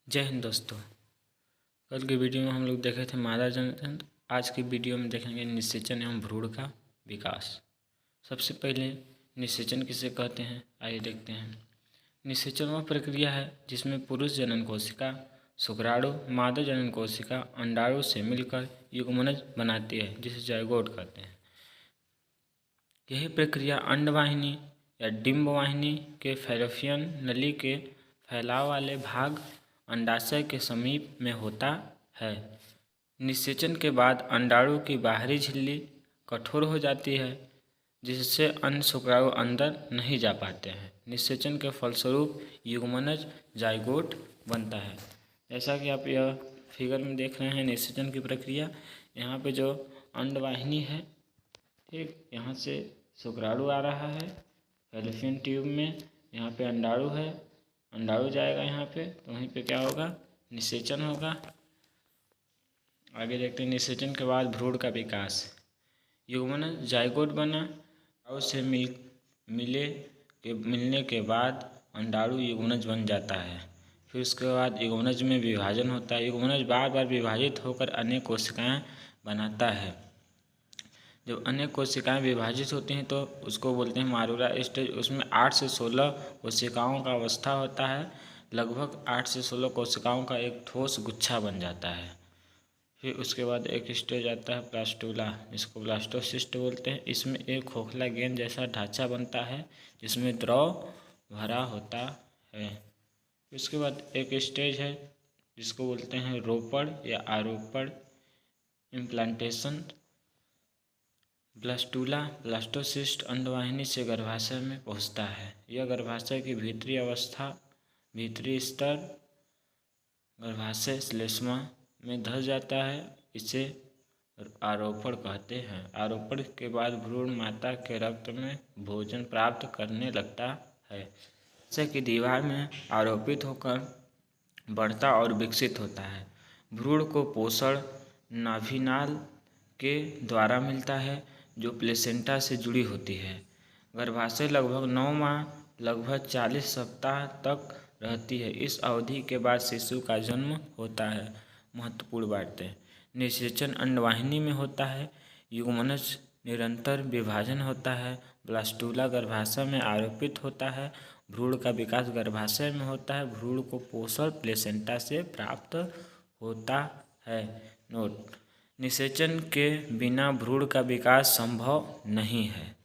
जय हिंद दोस्तों। कल की वीडियो में हम लोग देखे थे मादा जनन। आज की वीडियो में देखेंगे निषेचन एवं भ्रूण का विकास। सबसे पहले निषेचन किसे कहते हैं, आइए देखते हैं। निषेचन वह प्रक्रिया है जिसमें पुरुष जनन कोशिका शुक्राणु मादा जनन कोशिका अंडाणु से मिलकर युग्मनज बनाती है, जिसे जायगोट कहते हैं। यही प्रक्रिया अंडवाहिनी या डिंबवाहिनी के फैलोपियन नली के फैलाव वाले भाग अंडाशय के समीप में होता है। निषेचन के बाद अंडाणु की बाहरी झिल्ली कठोर हो जाती है, जिससे अन्य शुक्राणु अंदर नहीं जा पाते हैं। निषेचन के फलस्वरूप युग्मनज जाइगोट बनता है। जैसा कि आप यह फिगर में देख रहे हैं निषेचन की प्रक्रिया। यहाँ पे जो अंडवाहिनी है, ठीक, यहाँ से शुक्राणु आ रहा है फैलोपियन ट्यूब में, यहाँ पे अंडाणु है, अंडाणु जाएगा यहाँ पे, तो वहीं पे क्या होगा, निषेचन होगा। आगे देखते हैं निषेचन के बाद भ्रूण का विकास। युग्मनज जाइगोट बना, अंडाणु से मिलने के बाद अंडाणु युग्मनज बन जाता है। फिर उसके बाद युग्मनज में विभाजन होता है। युग्मनज बार बार विभाजित होकर अनेक कोशिकाएं बनाता है। जब अनेक कोशिकाएं विभाजित होती हैं तो उसको बोलते हैं मारूरा स्टेज। उसमें 8 से 16 कोशिकाओं का अवस्था होता है। लगभग 8 से 16 कोशिकाओं का एक ठोस गुच्छा बन जाता है। फिर उसके बाद एक स्टेज आता है प्लास्टूला, जिसको ब्लास्टोसिस्ट बोलते हैं। इसमें एक खोखला गेंद जैसा ढांचा बनता है जिसमें द्रव भरा होता है। उसके बाद एक स्टेज है जिसको बोलते हैं रोपण या आरोपण, इम्प्लांटेशन। ब्लास्टूला ब्लास्टोसिस्ट अंडवाहिनी से गर्भाशय में पहुंचता है। यह गर्भाशय की भीतरी स्तर गर्भाशय श्लेष्मा में धस जाता है। इसे आरोपण कहते हैं। आरोपण के बाद भ्रूण माता के रक्त में भोजन प्राप्त करने लगता है, जैसे कि दीवार में आरोपित होकर बढ़ता और विकसित होता है। भ्रूण को पोषण नाभिनाल के द्वारा मिलता है, जो प्लेसेंटा से जुड़ी होती है। गर्भाशय लगभग 9 माह लगभग 40 सप्ताह तक रहती है। इस अवधि के बाद शिशु का जन्म होता है। महत्वपूर्ण बातें, निषेचन अंडवाहिनी में होता है। युग्मनज निरंतर विभाजन होता है। ब्लास्टूला गर्भाशय में आरोपित होता है। भ्रूण का विकास गर्भाशय में होता है। भ्रूण को पोषण प्लेसेंटा से प्राप्त होता है। नोट, निषेचन के बिना भ्रूण का विकास संभव नहीं है।